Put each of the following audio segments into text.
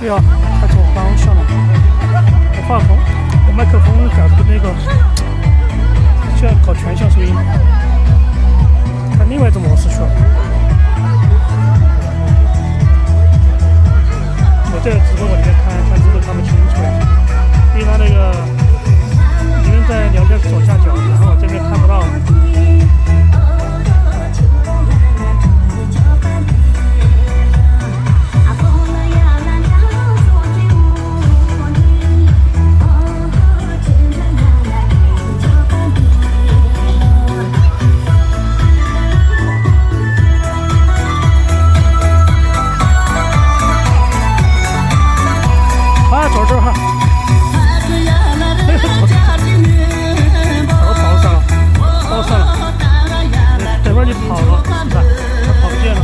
对啊，开始我刚上了，我话筒，我麦克风改的那个，需要搞全向收音，看另外一种模式去了。我在直播我里面看直播他们清楚，因为他那个一个人在聊天左下角，然后我这边看不到。走这儿哈，跑上了，跑上了，这边你跑了，是吧？他跑不见了。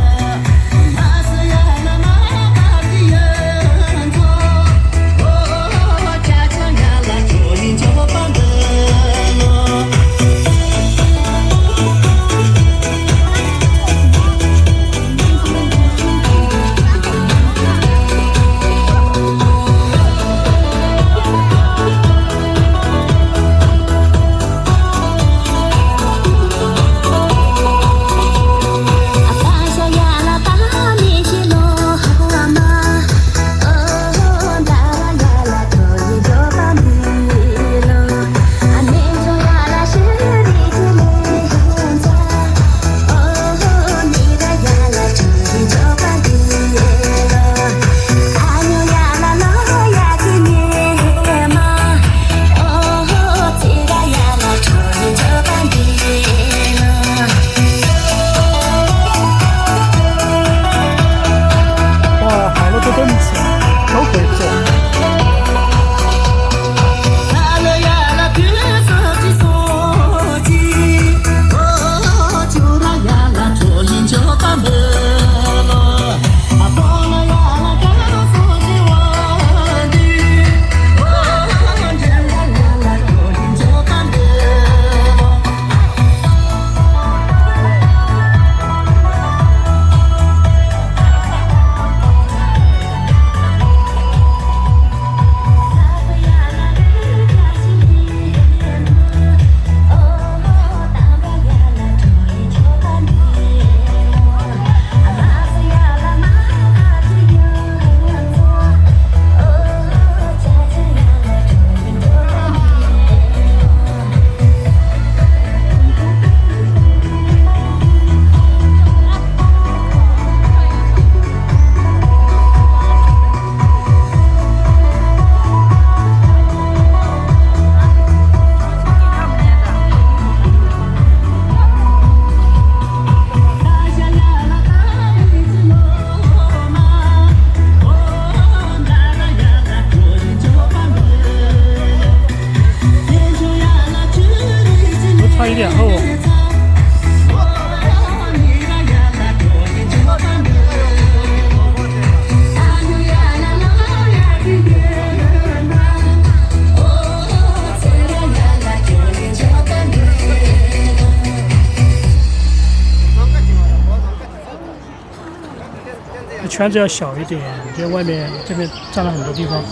圈子要小一点，因为外面这边占了很多地方，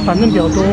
反正比较多。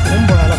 红博来了。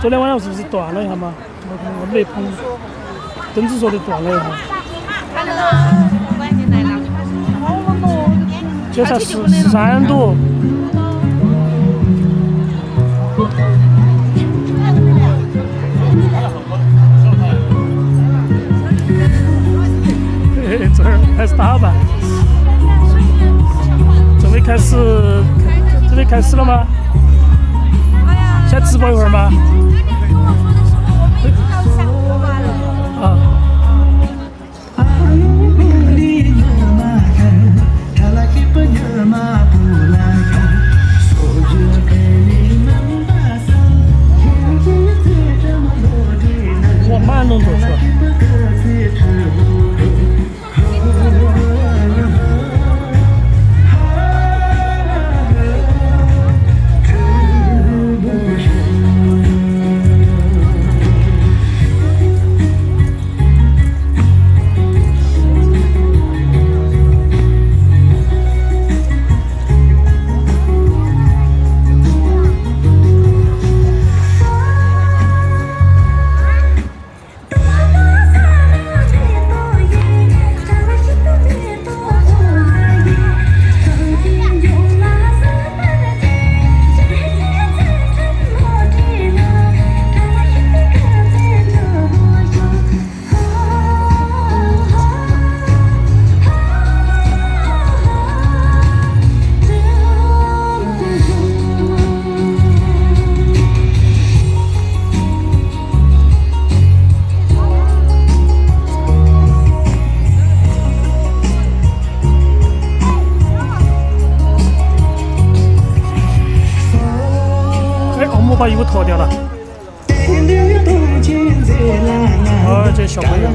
昨天晚上是不是断了一下嘛？我没碰，灯子说的断了一下。就才13度。这儿开始打扮，准备开始了吗？先直播一会儿吗？啊。我马上能做出来。把衣服脱掉了。哦，这小朋友。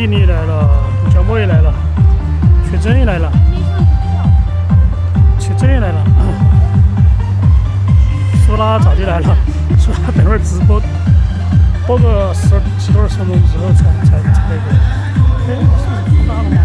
丽丽来了，小莫也来了，雪珍也来了，雪珍也来了，苏拉早就来了，苏拉等会儿直播播个10多20分钟之后才那个。哎，是大了吗？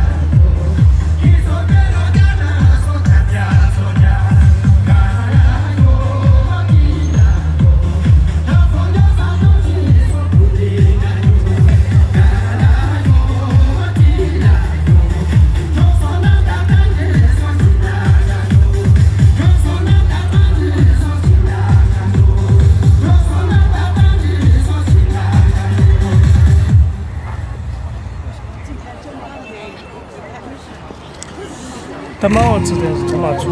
戴帽子的是怎么做？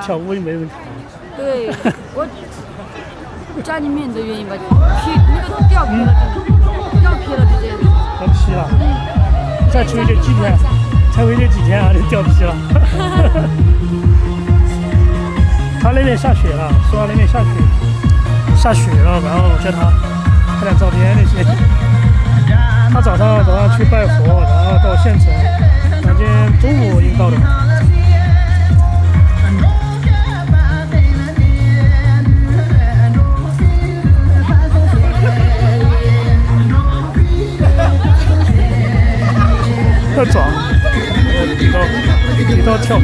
跳舞也没人看。对，我家里面的原因吧，皮那个掉皮了，掉皮了直接。掉皮了。再吹这几天，才回这几天啊就掉皮了。他那边下雪了，说那边下雪了，然后我叫他拍点照片那些。他早上去拜佛，然后到县城，今天中午应到的。特壮，提到跳舞。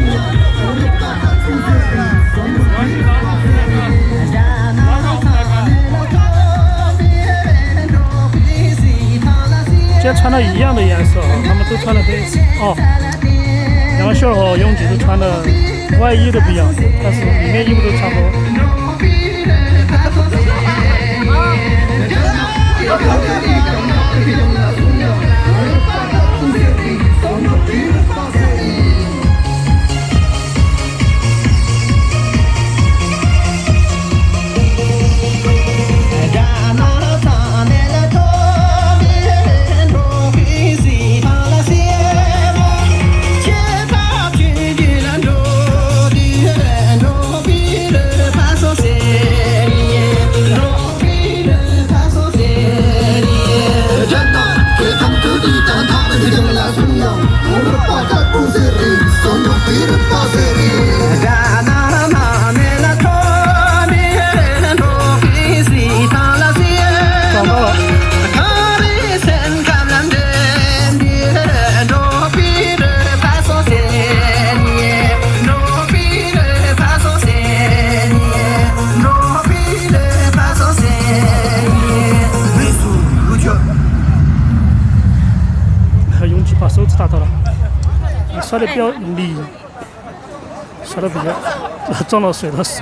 今天穿的一样的颜色，他们都穿的黑色哦。杨秀和拥挤都穿的外衣都不一样，但是里面衣服都差不多。把手指打到了，你摔的比较用力，摔的比较撞到水了死。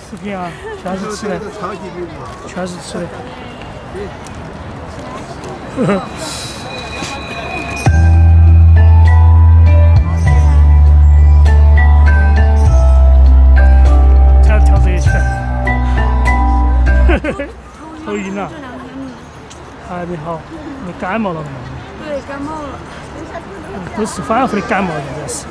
视频啊，全是吃的，超级礼物。全是吃的。才跳这一圈。头晕了。还没好，你感冒了吗？对，感冒了。都是反复的感冒，现在是。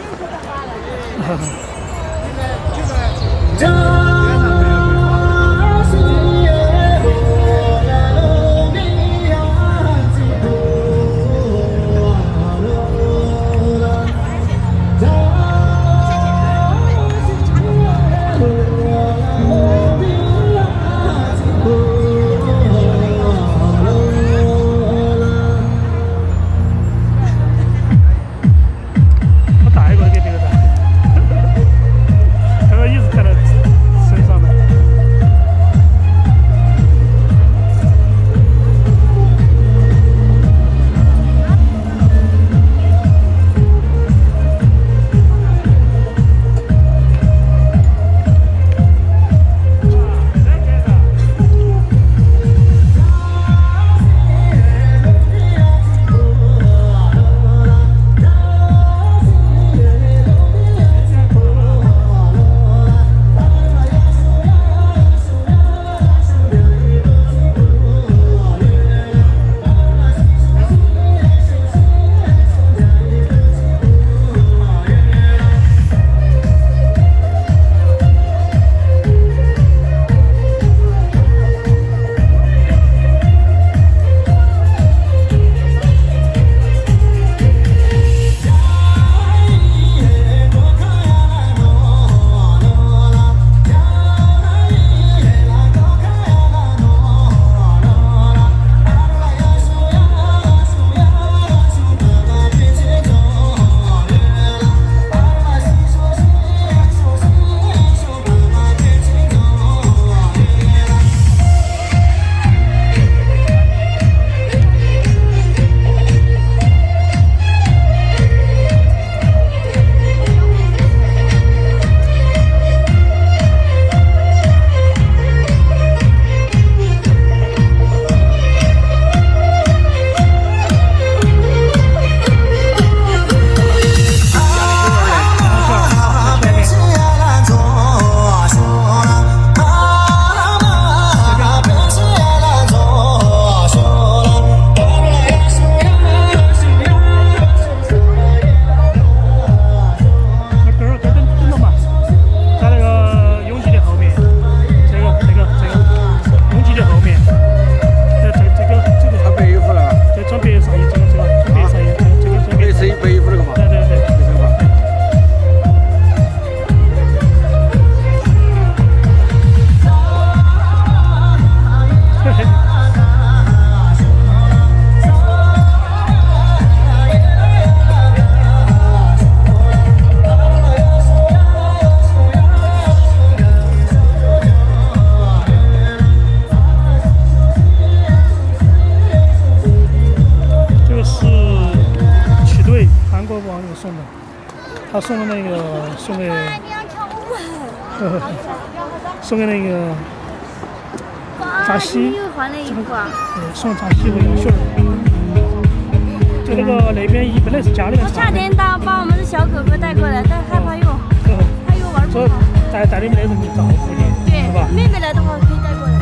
他送的那个送给那个扎西，又换了一个啊。送扎西和杨秀儿。就那个那边本来是家里面。我差点把我们的小狗狗带过来，但害怕又玩不好。带你们那人照顾你，对，是吧？妹妹来的话可以带过来。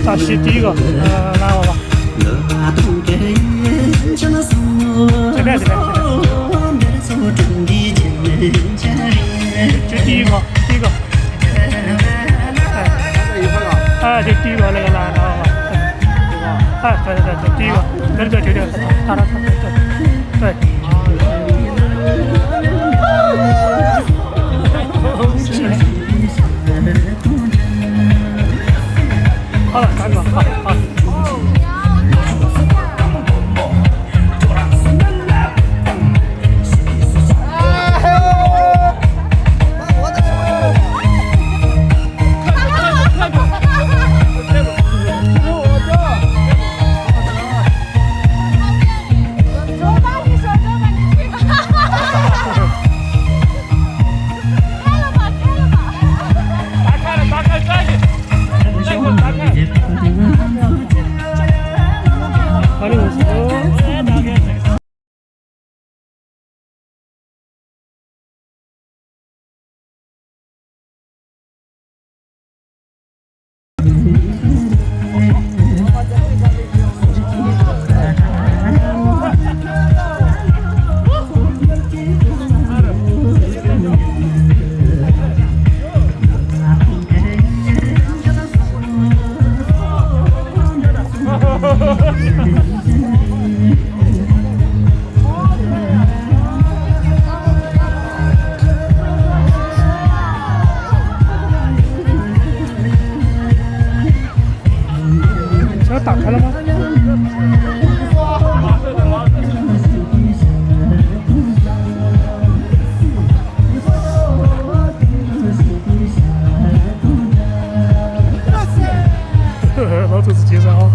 大西第一个，拿我吧。这边。就第一个。哎，就第一个那个拿我吧。哎，对，第一个，对，他，对。好了，3个，好。打开了吗？老头子介绍好。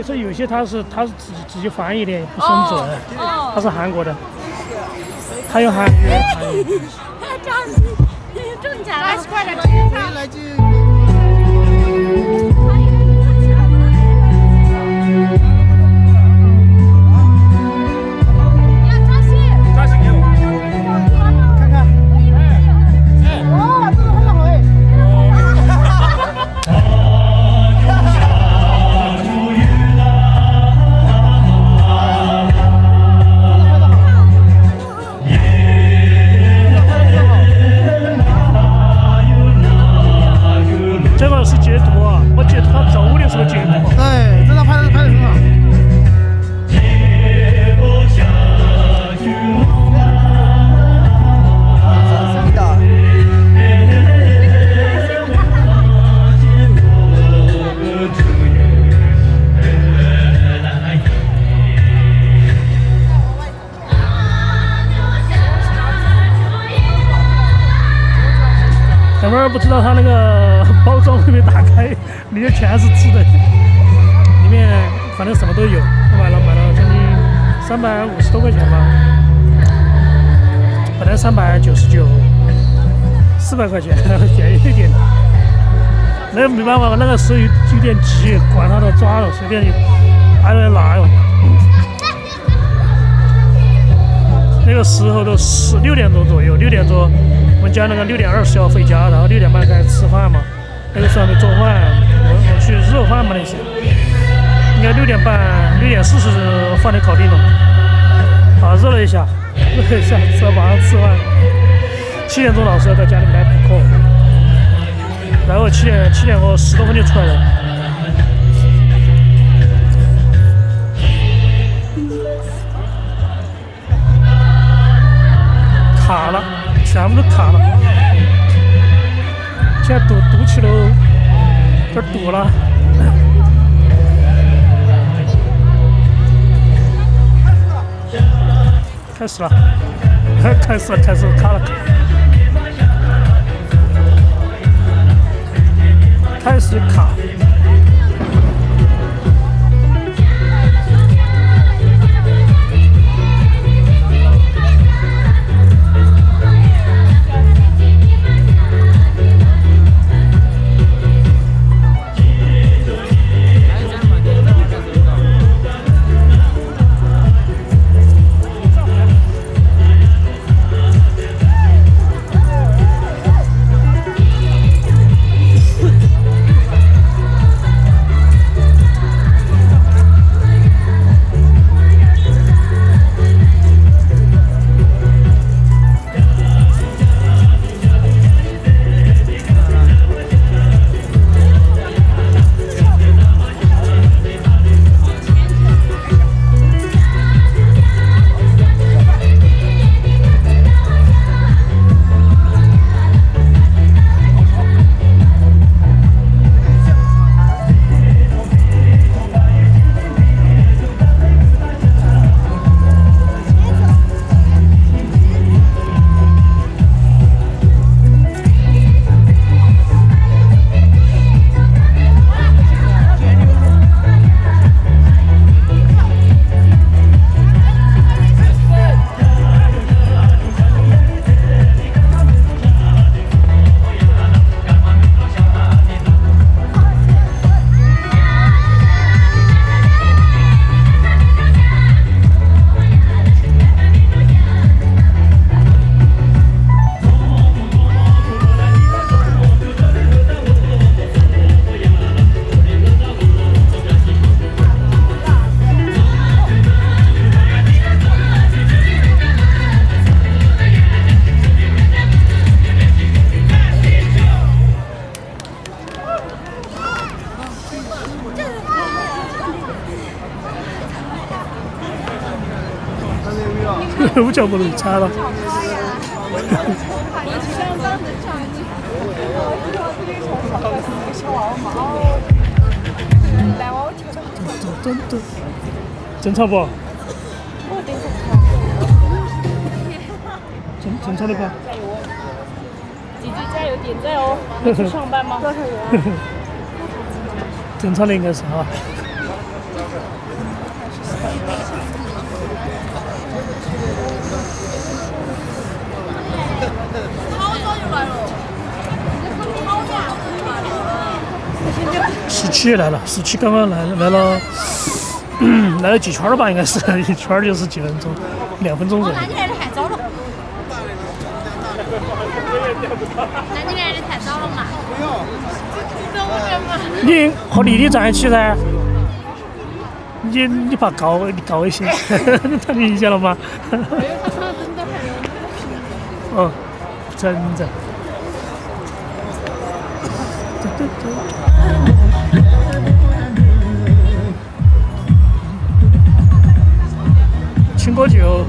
所以有些他是自己翻译的，不生准，他是韩国的，他有韩语。这样子中奖了，快点来去。这个是截图啊，我截图他走的时候截图。对，这张拍的很好。等会儿不知道他那个包装会没打开，里面全是吃的，里面反正什么都有。我买了将近350多块钱吧，本来399，400块钱，便宜一点。那个没办法，那个时候有点急，管他的抓了，随便就挨着拿哟。那个时候都6点多左右，6点多。我们家那个6点20要回家，然后6点半开始吃饭嘛。那个时候还没做饭，我去热饭嘛那些。应该6点40饭就搞定了。啊，热了一下，马上吃饭。7点钟老师要在家里面来补课，然后7点我10多分就出来了。卡了。全部都卡了，现在堵起喽，这堵了。开始了，卡了，开始卡。五角不能惨了。正常不？正常的吧？姐姐加油点赞哦！要去上班吗？多少元？正常的应该是哈。好早就来了，好早17来了，17刚刚来了，来了几圈了吧？应该是一圈就是几分钟，2分钟左右。那你来的太早了。那你来的太早了嘛？不要，知道我干嘛？你和丽丽在一起噻，你怕高一些，他理解了吗？哦，真的。请过酒。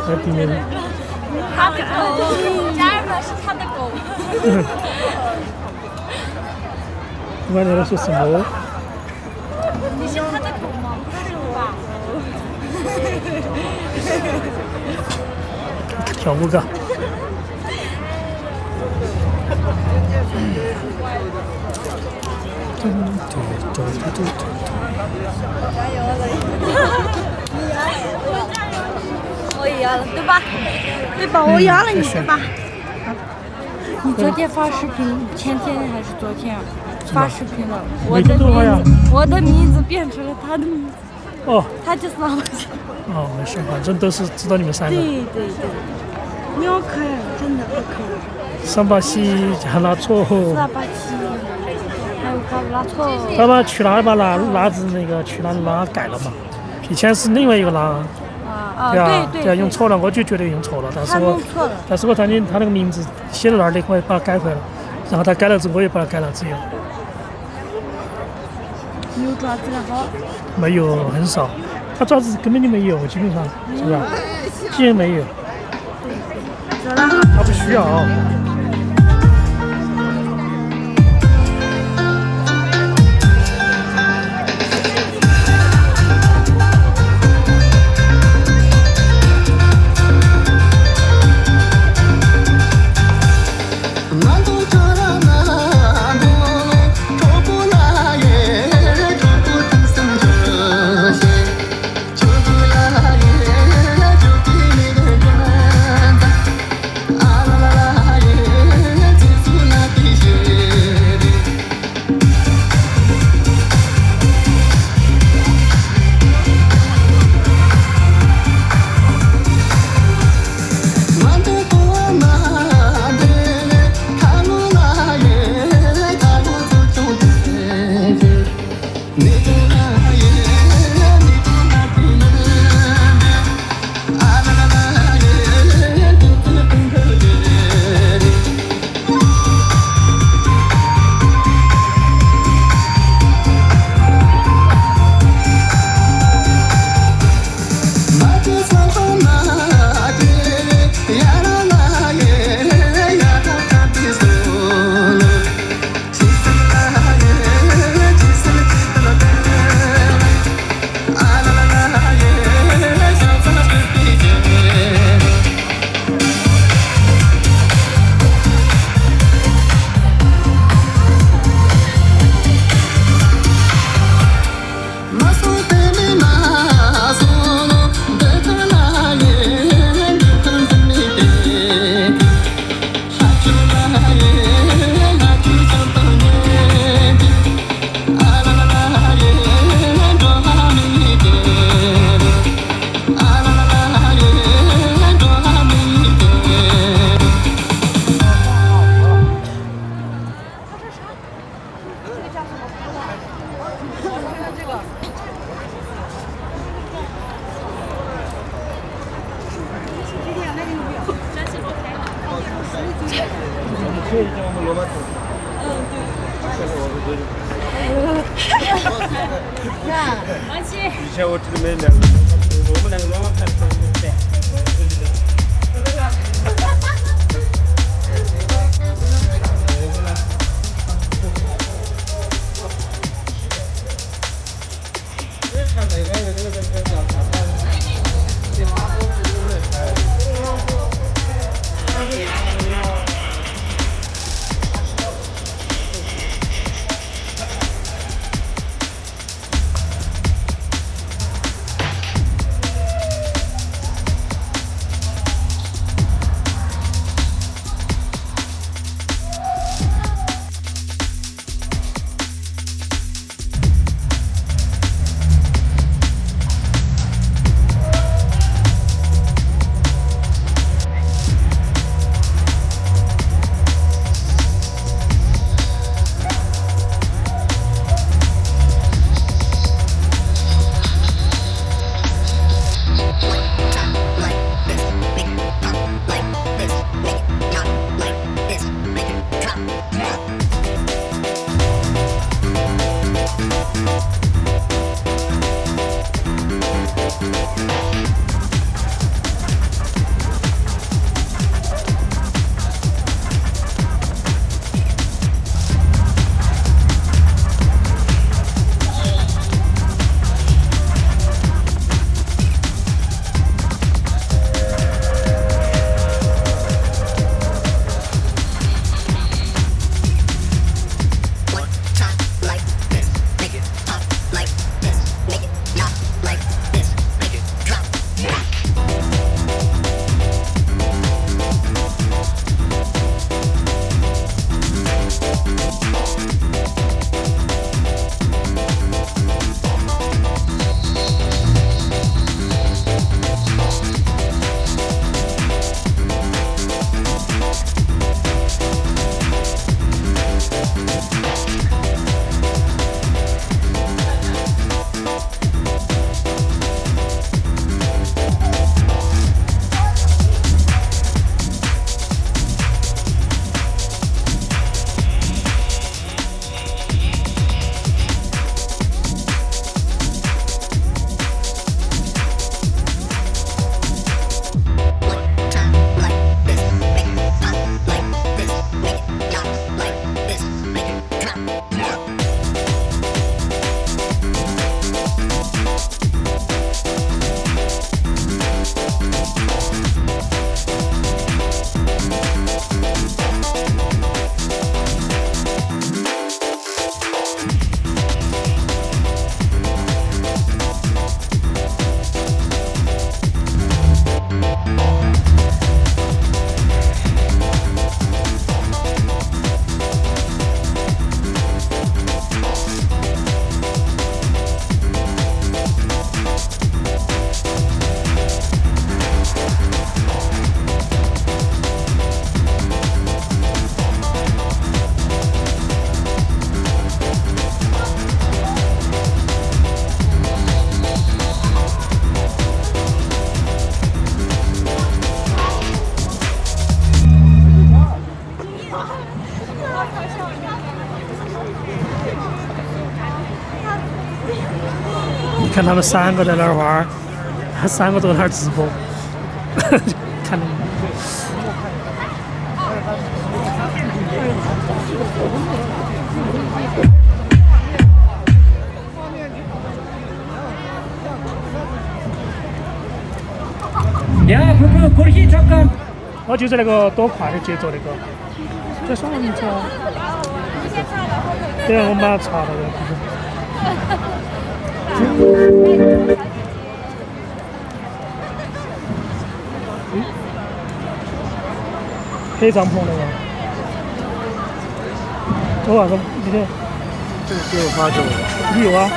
在地面上。他的狗，家人们是他的狗。不管你在说什么。你是他的狗吗？不是吧？跳舞个。我也压了，对吧？对吧？我压了你对吧？你昨天发视频，前天还是昨天啊？发视频了，我的名字变成了他的名字。哦。他就扫了。哦，没事，反正都是知道你们3个。对。你好可爱，真的好可爱。上把戏还拿错。上把戏，还有拿错。他把去哪把拉子那个去哪拉改了嘛？以前是另外一个拉。对，用错了，我就觉得用错了。但是我他那个名字写到那儿的，我也把它改回来了。然后他改了之后，我也把它改了，只有。有爪子了好？没有，很少。他爪子根本就没有，基本上是不是？基本没有。他不需要。以前我这里面2个，我们2个乱乱拍的。看他们3个在那儿玩，3个都在那儿直播，看你。我就是那个多快的节奏那个，这啥名字啊？对，我们把它查了的。黑帐篷那个，这啥子？你的？这个给我发给我。你有啊？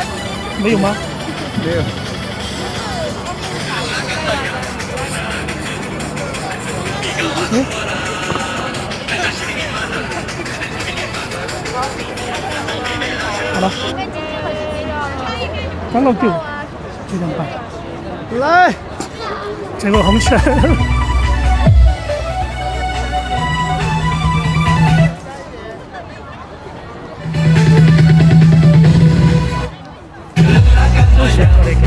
没有吗？没有。好了，刚刚9点半。来，这个红起来。这是那个，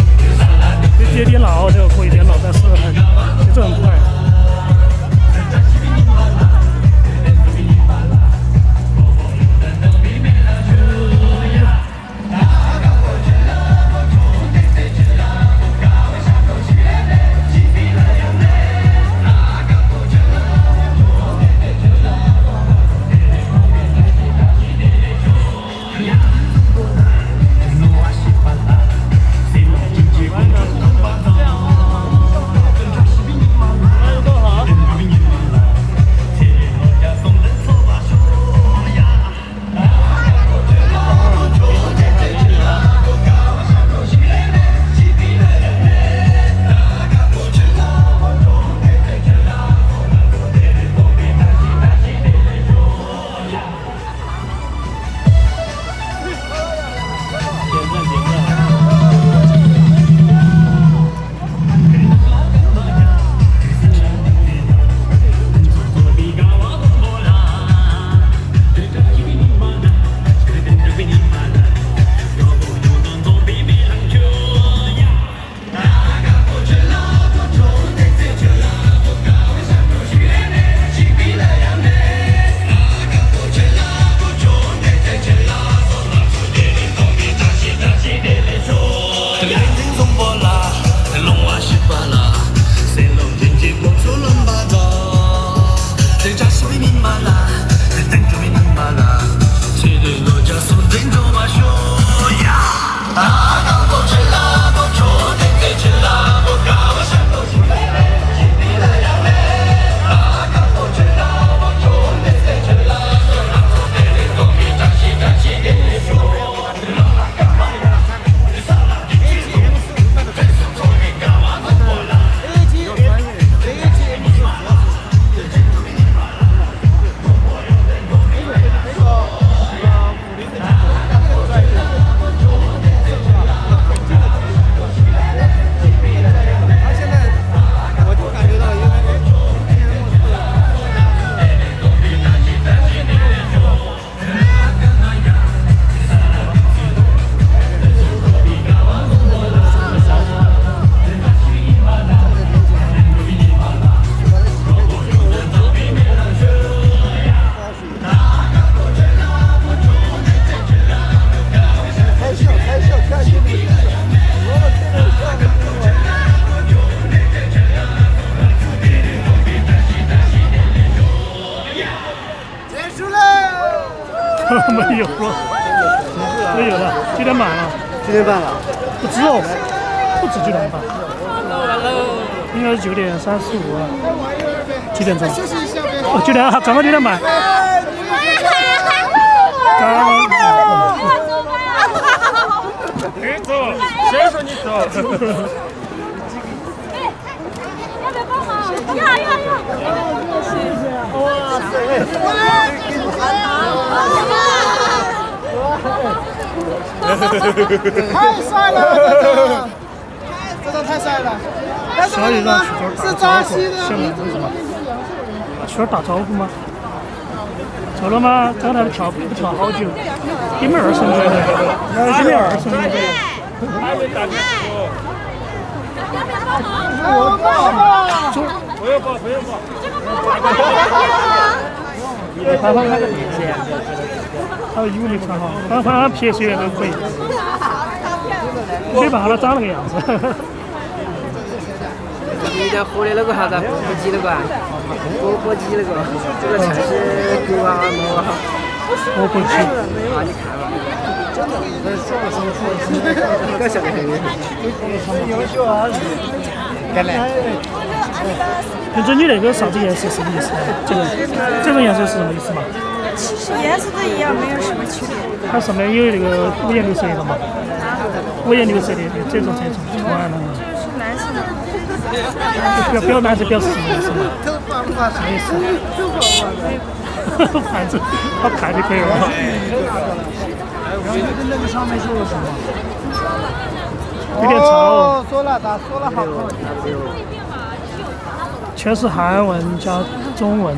就接点老，这个可以点老，但是节奏很快。没有了，没有了，9点半了，9点半了，不止哦，不止9点半，应该是9点35了，几点钟？哦，9点，刚刚9点半。你走，谁说你走？要不要帮忙？要。哇塞！太帅了，真的太帅了！小雨让曲圈是扎西的，为什么？曲儿打招呼吗？走了吗？刚才跳不跳好久？1.2升的，1.2升的。还会打电话。不用报，不用报。他有没穿好？他撇水都可以，没办法，他长那个样子。你在喝的那个啥子钵鸡那个啊，钵鸡那个，这个菜是狗啊猫啊。钵鸡。啊，你看了。搞笑的很。干来。就这你那个啥子颜色是什么意思？这种颜色是什么意思嘛？其实颜色都一样，没有什么区别。它上面有那个五颜六色的嘛？五颜六色的这种图案呢？这是蓝色的。表蓝色表示什么意思嘛？什么意思？反正好看就可以了。那个上面是什么？有点潮。说了，他说了好看。全是韩文加中文，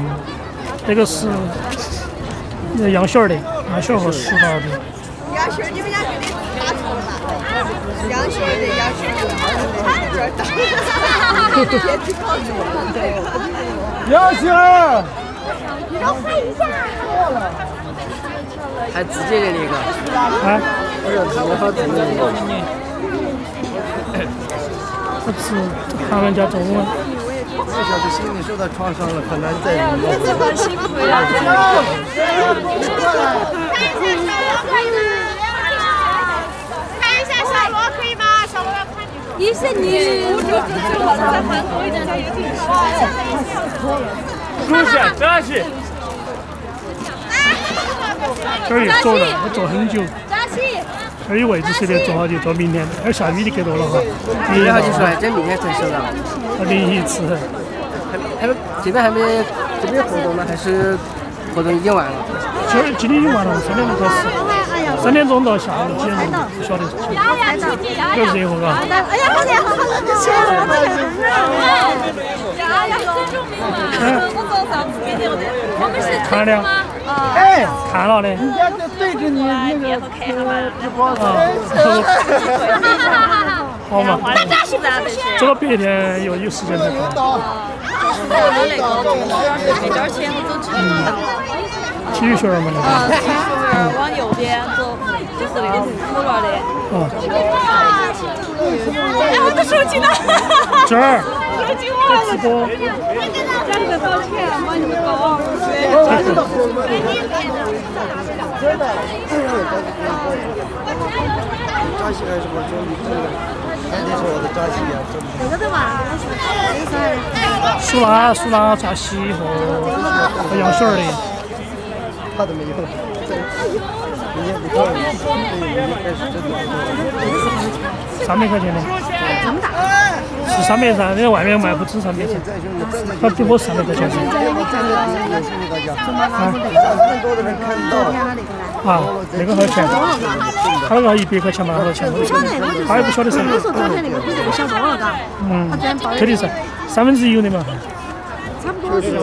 这个是羊血的，羊血和石膏的。羊血你们家给你打错了，羊血的羊血的，羊血。还自己的那个。啊？我说自己好自己的那个。这是韩文加中文。这小子心里受到创伤了，很难再融入。这么辛苦呀！看一下小罗可以吗？小罗要看你。你是你，在韩国一直在有点出现这是。这儿也坐了，我坐很久。扎西。这儿有位置舍得坐好久，坐明天。这儿下雨的更多了哈。明天好就说，这明天才收到。淋一次。还没，这边还没活动呢，还是活动已经完了？今天已经完了，3点钟开始，3点钟到下午几点钟不晓得。有热乎嘎。哎呀，好热，好热，吃我都呀，尊重明嘛，我早上给你的，我们是看了。哎，看了的。人家就对着你那个直播好嘛。那咋是不咋的是？这个别天有时间再看。那点前我走直道。体育学院嘛那个。体育学院往右边走，就是那个土了的。哎，我的手机呢？这儿。手机忘了。直播。这个多少钱？往你们高。扎西还是我兄弟真的，还得说我的扎西呀，真的。这个的嘛，苏拉扎西和羊血的。他都没有。明天不看了，对，明天开始真的。300块钱的。这么大。是300噻，在外面卖不止300噻。他给我300块钱。很多的人看到。啊，那个好钱？他那个100块钱嘛，多少钱？他也不晓得噻。我说昨天那个比这个小多了，嘎。肯定是1/3有的嘛。差不多是。 1/3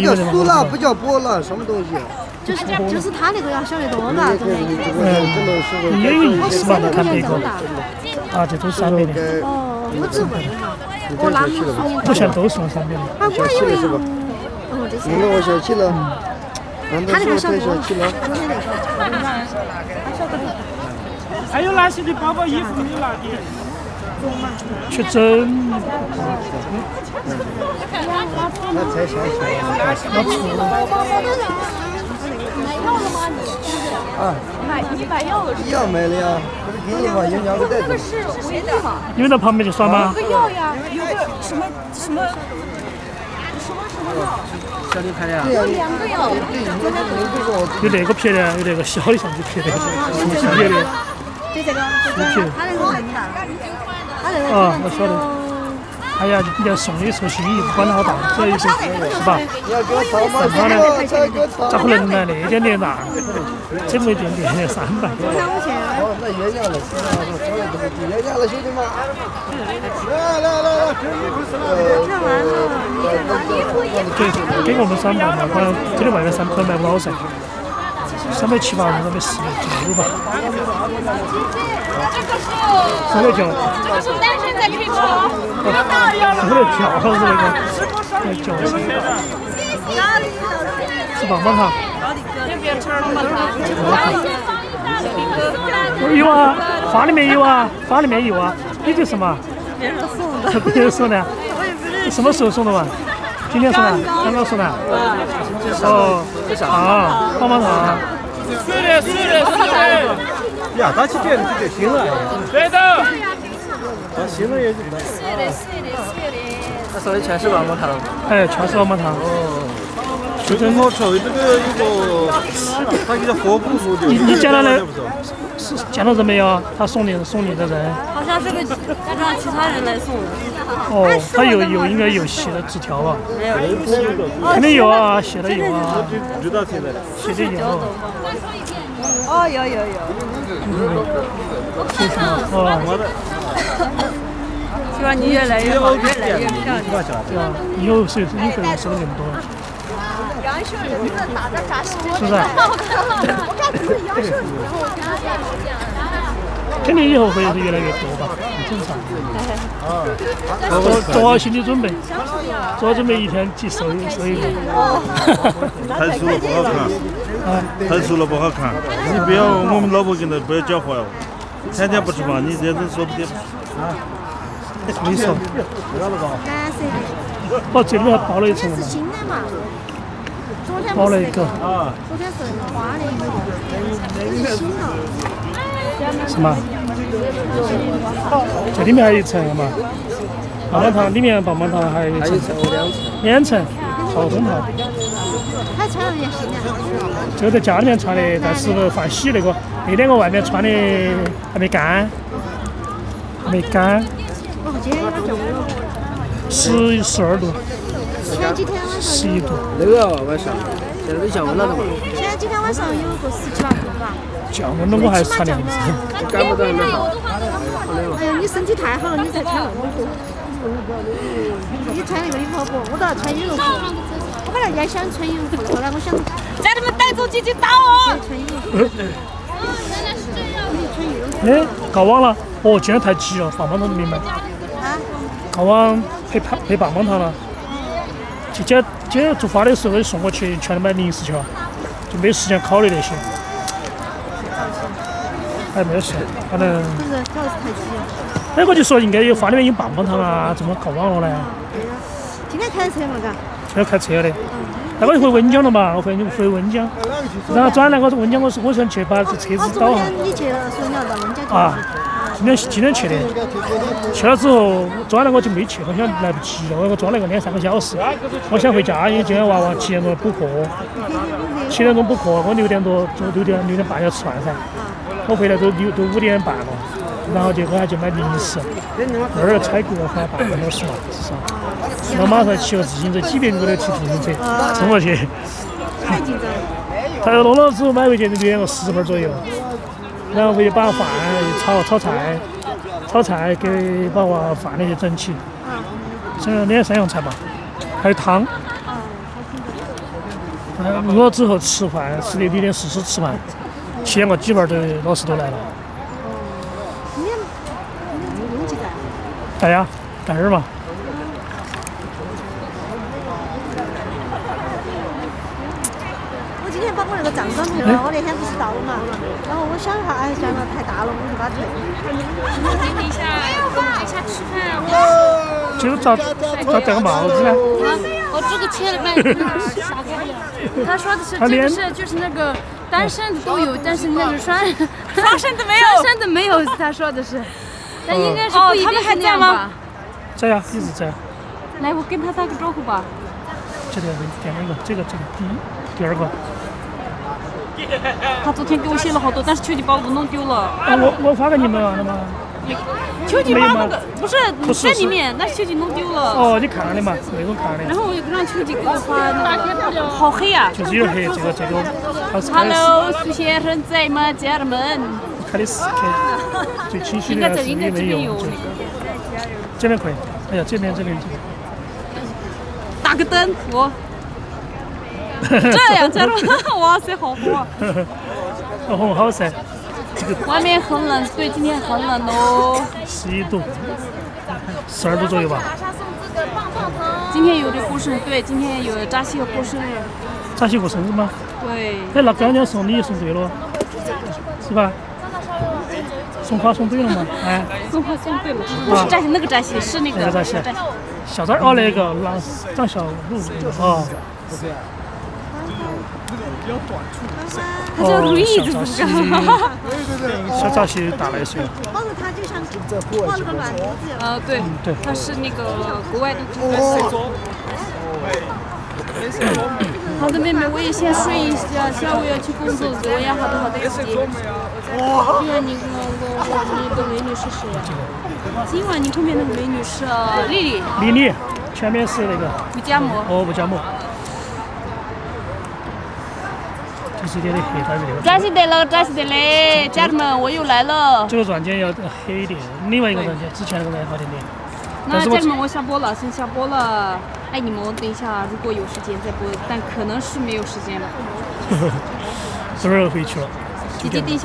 有的嘛。苏拉不叫波浪，什么东西？就是他那个要小得多，嘎，真的。也有意思嘛，看别个。啊，这都是300的。哦，我只问嘛。我拉你不像都是用300的。啊，我以为是吧？哦，这些。你问我小气了。他那个小多。还有哪些的包包衣服没有拿的？去整。那才想起来。要出。啊。买药了。药买了呀，不是给你嘛，有2个袋子。那个是唯一嘛。你们在旁边就耍吗？有个药呀，有个什么。小李拍的啊？有2个药。有那个撇的，有那个小的相机撇的，竖起撇的。就这个，他那个很大。啊，我晓得。哎呀，你要送礼送心意，不管它好大，只要一个，是吧？咋可能呢？那点点大，这么一点点300。那原价了，原价了，兄弟们！来，给我们300嘛，反正这里外面300卖不到噻。370、340吧。390。这是单身才可以吃。这个饺子那个饺子，是棒棒糖。有啊，发里面有啊，发里面有啊。你这什么？别人送的。别人送的。什么时候送的嘛？今天送的，刚刚送的。哦，啊，棒棒糖。呀，打起别人就行了。对的。行了也就。他说的全是棒棒糖。哎，全是棒棒糖。哦。就跟我说的这个有个，他给他活不熟的。你见到了？是见到人没有？他送你的人。好像是个让其他人来送的。哦，他应该有写的纸条吧？没有。肯定有啊，写的有啊。不知道现在。写的有。哦，有。希望你越来越好，越来越漂亮。对啊，以后收入更多。杨秀人的打着扎心，是不是？我看只是杨秀人。肯定以后会越来越多吧，很正常。做好心理准备，做好准备一天去收一个。太熟了不好看，太熟了不好看。你不要，我们老婆跟他不要教坏哦，天天不吃饭，你这样子说不得。没错。蓝色的。哦，这里面还包了一层嘛。新的嘛。包了一个。昨天是花的一个，新了。什么？这里面还有一层嘛？棒棒糖里面棒棒糖还有一层。2层。好中套。他穿了件新的。这个在家里面穿的，但是放洗那个2个外面穿的还没干。哦，今天有点重了。12度。前几天晚上11度。那个晚上，现在都降温了的嘛。前几天晚上有个17、8度吧。降温了我还是穿凉子。感不到没？哎呀，你身体太好了，你才穿那么多。你穿那个衣服好不？我都要穿羽绒服。我本来也想穿羽绒服，后来我想，家里面带走姐姐打我。穿羽绒服。哎，告网了！哦，今天太急了，棒棒糖都没买。啊？告网配棒棒糖了。今天做发的时候送过去，全都买零食去了，就没时间考虑那些。哎，没事，反正。不是，主要是太急了。哎，我就说应该有发里面有棒棒糖啊，怎么告网了呢？对呀。今天开车嘛，嘎。今天开车的。那我就回温江了嘛，我回温江，然后转来我温江，我想去把这车子倒下。你去的时候你要到温江去。啊，今天去的，去了之后转来我就没去，我想来不及了，我转了个2-3个小时，我想回家，因为今天娃娃7点钟补课，7点钟补课，我6点半要吃饭噻，我回来都5点半了，然后结果还就买零食，那儿采购了快半个小时嘛，至少。我马上骑个自行车，几百米的骑自行车冲过去。太紧张了。他又弄了之后买回去就远个10分左右，然后回去把饭炒菜给把娃饭那些整起，整了2-3样菜吧，还有汤。饿了之后吃饭，10点40吃饭，7点个几盘的老师都来了。你拥挤在？带呀，带儿嘛。我今天把我那个帐篷退了，我那天不是到了嘛，然后我想一下，哎，算了，太大了，我就把它退了。等一下吃饭。就是咋戴个帽子呢？我这个钱买啥概念？他说的是这个是就是那个单身的都有，但是那个双生的没有。双生的没有，他说的是。但应该是不一定是那样吧？在呀，一直在。来，我跟他打个招呼吧。这里点了一个，这个第2个。他昨天给我写了好多，但是秋季把我弄丢了。啊，我发给你们了吗？秋季把那个不是在里面，但是秋季弄丢了。哦，你看了的嘛，那种看的。然后我就让秋季给我发那个，好黑呀。就是有点黑，这个。Hello， 苏先生在吗，家人们？开的4K，最清晰的是没有。这边可以，哎呀，这边。打个灯，我。这样加入，哇塞，好红啊！很好噻，外面很冷，对，今天很冷哦。11度，12度左右吧。今天有的过生日，对，今天有扎西要过生日。扎西过生日吗？对。哎，那刚刚送礼送对了，是吧？送花送对了吗？哎。送花送对了，不是扎西那个扎西，是那个扎西。小寨哦，那个张小璐哦。他叫如意子，不是？小扎西大了1岁。抱着他就像抱着个卵犊子。对，对，他是那个国外的这个。好的，妹妹，我也先睡一下，下午要去工作，我也好的，姐姐。对呀，你的美女是谁呀？今晚你后面那个美女是丽丽。前面是那个吴佳木。吴佳木。就是点的黑，它这个。扎西得了，家人们，我又来了。这个软件要黑一点，另外一个软件之前那个软件好点点。那家人们，我下播了，先下播了。爱你们，等一下如果有时间再播，但可能是没有时间了。这会儿回去了。姐姐，等一下。